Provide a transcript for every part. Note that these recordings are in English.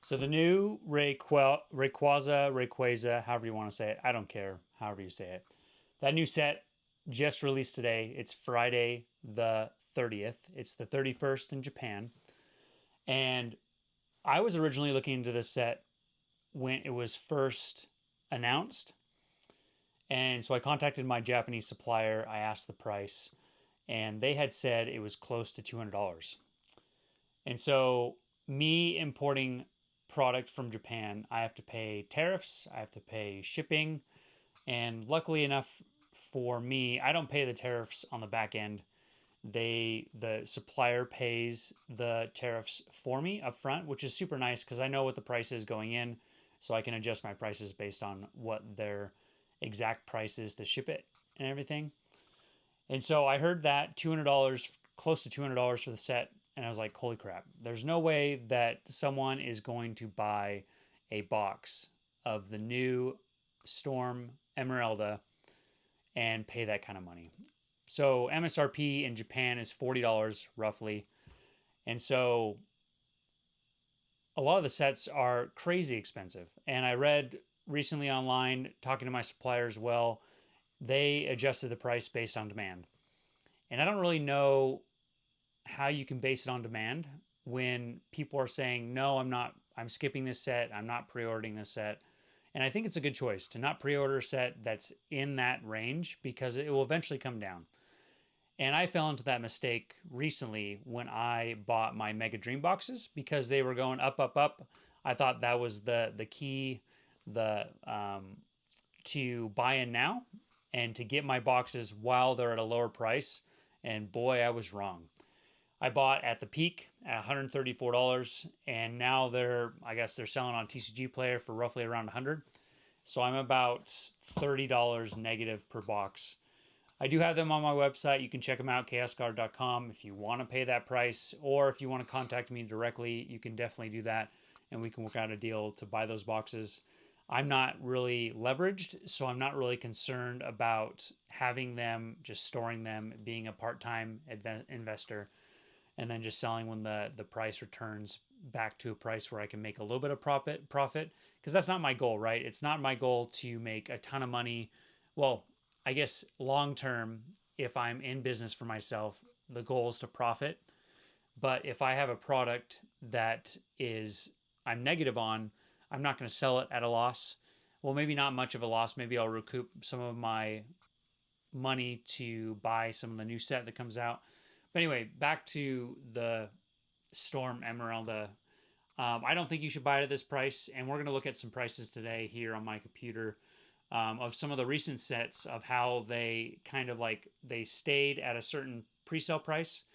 So the new Rayquaza, however you want to say it, I don't care, however you say it. That new set just released today. It's Friday the 30th. It's the 31st in Japan. And I was originally looking into this set when it was first announced. And so I contacted my Japanese supplier. I asked the price, and they had said it was close to $200. And so, me importing product from Japan, I have to pay tariffs, I have to pay shipping, and luckily enough for me, I don't pay the tariffs on the back end. The supplier pays the tariffs for me up front, which is super nice because I know what the price is going in, so I can adjust my prices based on what their exact price is to ship it and everything. And so I heard that $200, close to $200 for the set, and I was like, holy crap, there's no way that someone is going to buy a box of the new Storm Emeralda and pay that kind of money. So MSRP in Japan is $40 roughly. And so a lot of the sets are crazy expensive. And I read recently online, talking to my supplier as well, they adjusted the price based on demand. And I don't really know how you can base it on demand when people are saying, no, I'm skipping this set, I'm not pre ordering this set. And I think it's a good choice to not pre order a set that's in that range because it will eventually come down. And I fell into that mistake recently when I bought my Mega Dream boxes because they were going up, up, up. I thought that was the key the to buy in now and to get my boxes while they're at a lower price. And boy, I was wrong. I bought at the peak at $134, and now I guess they're selling on TCG Player for roughly around 100. So I'm about $30 negative per box. I do have them on my website. You can check them out, chaosguard.com, if you want to pay that price, or if you want to contact me directly, you can definitely do that, and we can work out a deal to buy those boxes. I'm not really leveraged, so I'm not really concerned about having them, just storing them, being a part-time investor, and then just selling when the price returns back to a price where I can make a little bit of profit, because that's not my goal, right? It's not my goal to make a ton of money. Well, I guess long term, if I'm in business for myself, the goal is to profit. But if I have a product that is I'm negative on, I'm not going to sell it at a loss. Well, maybe not much of a loss. Maybe I'll recoup some of my money to buy some of the new set that comes out. But anyway, back to the Storm Emeralda. I don't think you should buy it at this price. And we're going to look at some prices today here on my computer of some of the recent sets of how they kind of like they stayed at a certain pre-sale price.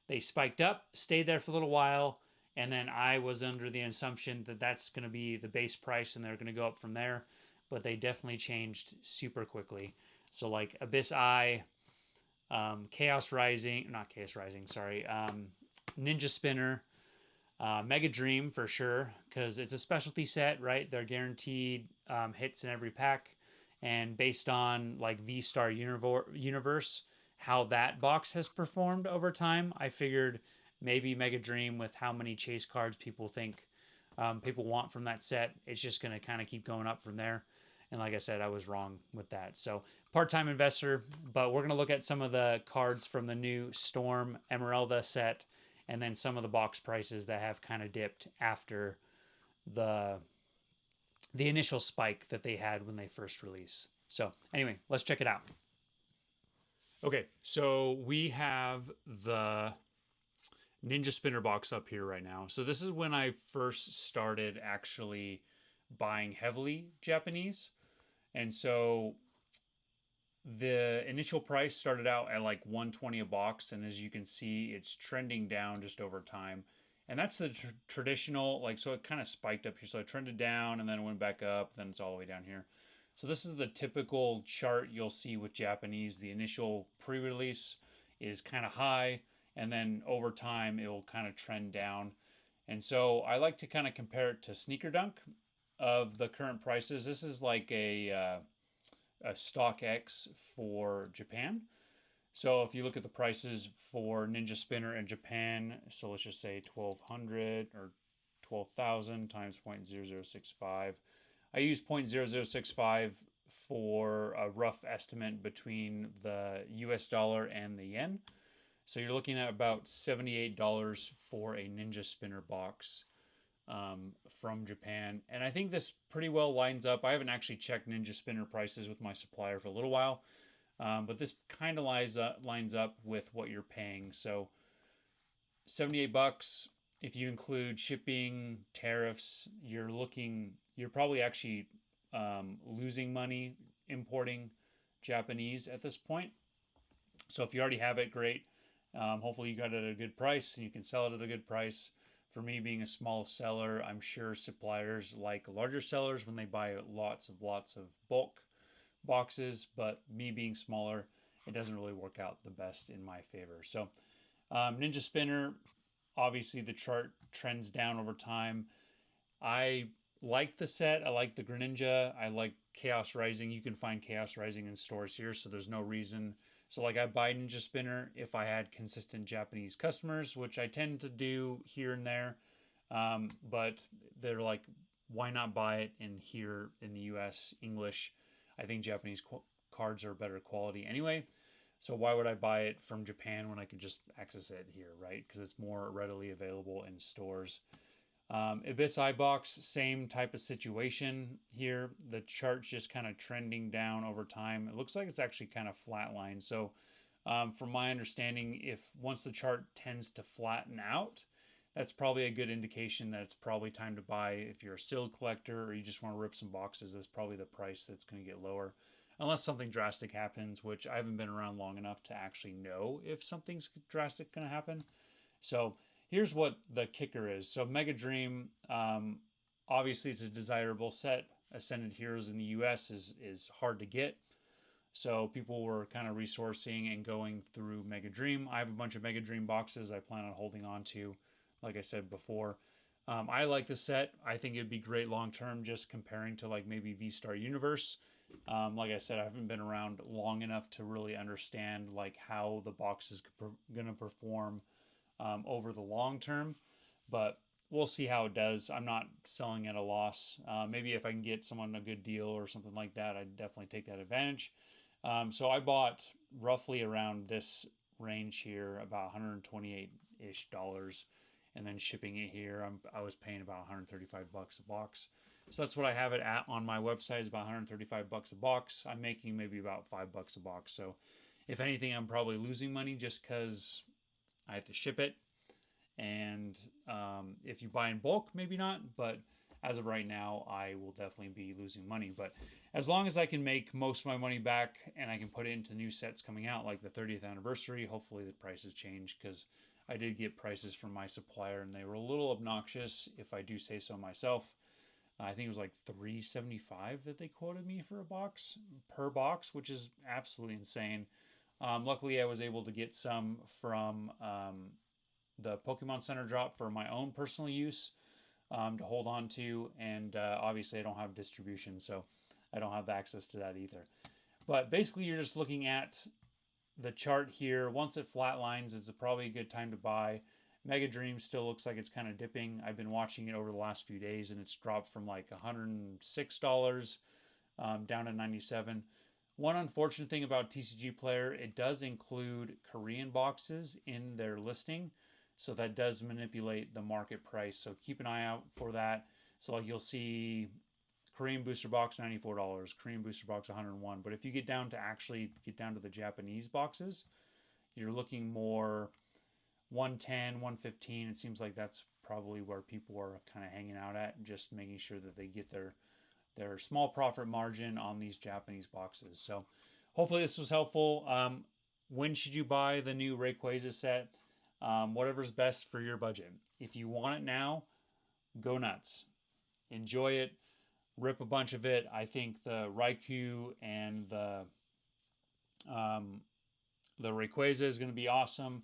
They spiked up, stayed there for a little while, and then I was under the assumption that that's going to be the base price and they're going to go up from there. But they definitely changed super quickly. So like Abyss Eye, Chaos Rising, not Chaos Rising, sorry, Ninja Spinner, Mega Dream for sure, because it's a specialty set, right? They're guaranteed hits in every pack. And based on like V Star Universe, how that box has performed over time, I figured maybe Mega Dream with how many chase cards people think people want from that set, it's just going to kind of keep going up from there. And like I said, I was wrong with that. So part-time investor, but we're going to look at some of the cards from the new Storm Emeralda set and then some of the box prices that have kind of dipped after the initial spike that they had when they first released. So anyway, let's check it out. Okay, so we have the Ninja Spinner box up here right now. So this is when I first started actually buying heavily Japanese. And so the initial price started out at like 120 a box, and as you can see, it's trending down just over time. And that's the traditional, like, so it kind of spiked up here. So it trended down and then it went back up, then it's all the way down here. So this is the typical chart you'll see with Japanese. The initial pre-release is kind of high, and then over time it will kind of trend down. And so I like to kind of compare it to Sneaker Dunk of the current prices. This is like a stock X for Japan. So if you look at the prices for Ninja Spinner in Japan, so let's just say 1200 or 12,000 times 0.0065. I use 0.0065 for a rough estimate between the US dollar and the yen. So you're looking at about $78 for a Ninja Spinner box from Japan. And I think this pretty well lines up. I haven't actually checked Ninja Spinner prices with my supplier for a little while, but this kind of lines up with what you're paying. So $78. If you include shipping, tariffs, you're probably actually losing money importing Japanese at this point. So if you already have it, great. Hopefully you got it at a good price and you can sell it at a good price. For me, being a small seller, I'm sure suppliers like larger sellers when they buy lots of bulk boxes, but me being smaller, it doesn't really work out the best in my favor. So Ninja Spinner, obviously the chart trends down over time. I like the set. I like the Greninja. I like Chaos Rising. You can find Chaos Rising in stores here, so there's no reason. So like I buy Ninja Spinner if I had consistent Japanese customers, which I tend to do here and there. But they're like, why not buy it in here in the US English? I think Japanese cards are better quality anyway. So why would I buy it from Japan when I could just access it here, right? Because it's more readily available in stores. Abyss iBox, same type of situation here. The chart's just kind of trending down over time. It looks like it's actually kind of flatlined. So from my understanding, if once the chart tends to flatten out, that's probably a good indication that it's probably time to buy. If you're a sealed collector or you just want to rip some boxes, that's probably the price that's going to get lower. Unless something drastic happens, which I haven't been around long enough to actually know if something's drastic going to happen. So here's what the kicker is. So Mega Dream, obviously it's a desirable set. Ascended Heroes in the US is hard to get. So people were kind of resourcing and going through Mega Dream. I have a bunch of Mega Dream boxes I plan on holding on to, like I said before. I like the set. I think it'd be great long term, just comparing to like maybe V-Star Universe. Like I said, I haven't been around long enough to really understand like how the box is going to perform over the long term, but we'll see how it does. I'm not selling at a loss. Maybe if I can get someone a good deal or something like that, I'd definitely take that advantage. So I bought roughly around this range here, about $128-ish, and then shipping it here, I was paying about $135 a box. So that's what I have it at on my website, is about $135 a box. I'm making maybe about $5 a box. So if anything, I'm probably losing money just because I have to ship it. And if you buy in bulk, maybe not. But as of right now, I will definitely be losing money. But as long as I can make most of my money back and I can put it into new sets coming out, like the 30th anniversary, hopefully the prices change, because I did get prices from my supplier and they were a little obnoxious, if I do say so myself. I think it was like $375 that they quoted me for a box per box, which is absolutely insane. Luckily, I was able to get some from the Pokemon Center drop for my own personal use to hold on to. And obviously, I don't have distribution, so I don't have access to that either. But basically, you're just looking at the chart here. Once it flatlines, it's probably a good time to buy. Mega Dream still looks like it's kind of dipping. I've been watching it over the last few days, and it's dropped from like $106 down to $97. One unfortunate thing about TCG Player, it does include Korean boxes in their listing, so that does manipulate the market price. So keep an eye out for that. So like you'll see Korean booster box $94, Korean booster box $101. But if you get down to the Japanese boxes, you're looking more 110, 115. It seems like that's probably where people are kind of hanging out at, just making sure that they get their small profit margin on these Japanese boxes. So hopefully this was helpful. When should you buy the new Rayquaza set? Whatever's best for your budget. If you want it now, go nuts. Enjoy it. Rip a bunch of it. I think the Raikou and the Rayquaza is going to be awesome.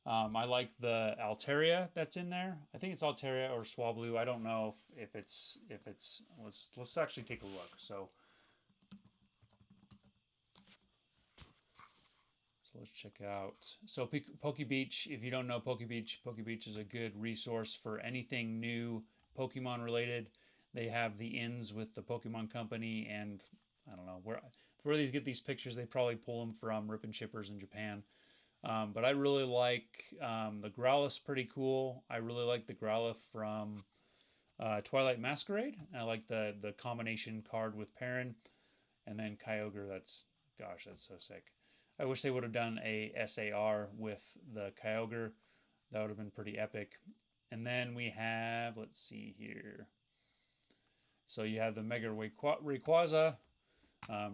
I like the Altaria that's in there. I think it's Altaria or Swablu. I don't know if it's let's actually take a look. So let's check out. So Poke Beach, if you don't know Poke Beach is a good resource for anything new Pokemon related. They have the ins with the Pokemon Company, and I don't know where these get these pictures. They probably pull them from Rip and Shippers in Japan. But I really like the Growlithe, pretty cool. I really like the Growlithe from Twilight Masquerade. I like the combination card with Perrin, and then Kyogre. Gosh, that's so sick. I wish they would have done a SAR with the Kyogre. That would have been pretty epic. And then we have, let's see here. So you have the Mega Rayquaza. I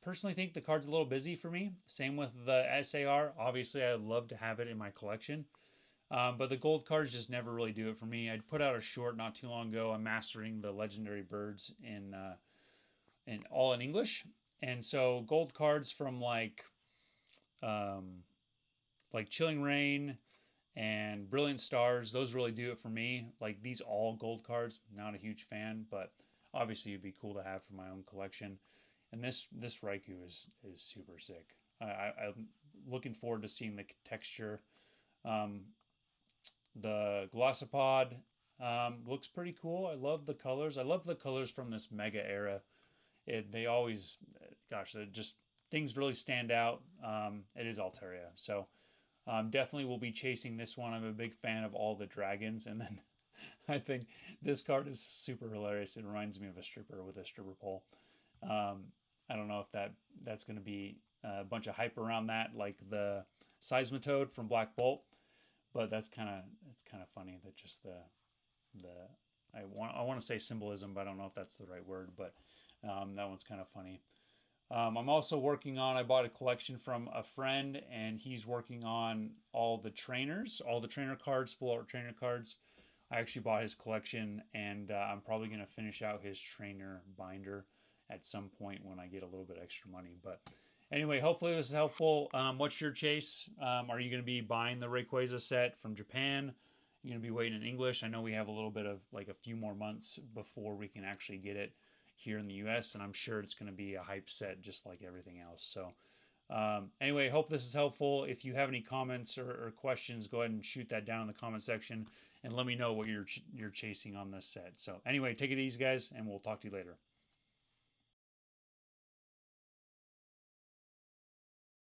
personally think the card's a little busy for me. Same with the SAR. Obviously, I'd love to have it in my collection. But the gold cards just never really do it for me. I put out a short not too long ago. I'm mastering the legendary birds in all in English. And so gold cards from Chilling Rain and Brilliant Stars, those really do it for me. Like these all gold cards, not a huge fan, but obviously it'd be cool to have for my own collection. And this Raikou is super sick. I'm looking forward to seeing the texture. The Glossopod looks pretty cool. I love the colors. I love the colors from this Mega era. They always, gosh, just things really stand out. It is Altaria, so definitely will be chasing this one. I'm a big fan of all the dragons, and then I think this card is super hilarious. It reminds me of a stripper with a stripper pole. I don't know if that's going to be a bunch of hype around that, like the Seismitoad from Black Bolt, but it's kind of funny that just the I want to say symbolism, but I don't know if that's the right word, but that one's kind of funny. I'm also working on, I bought a collection from a friend, and he's working on all the trainer cards, full art trainer cards. I actually bought his collection, and I'm probably going to finish out his trainer binder at some point when I get a little bit extra money. But anyway, hopefully this is helpful. What's your chase? Are you going to be buying the Rayquaza set from Japan? You're going to be waiting in English? I know we have a little bit of like a few more months before we can actually get it here in the US, and I'm sure it's going to be a hype set just like everything else. So anyway, hope this is helpful. If you have any comments or questions, go ahead and shoot that down in the comment section and let me know what you're chasing on this set. So anyway, take it easy, guys, and we'll talk to you later.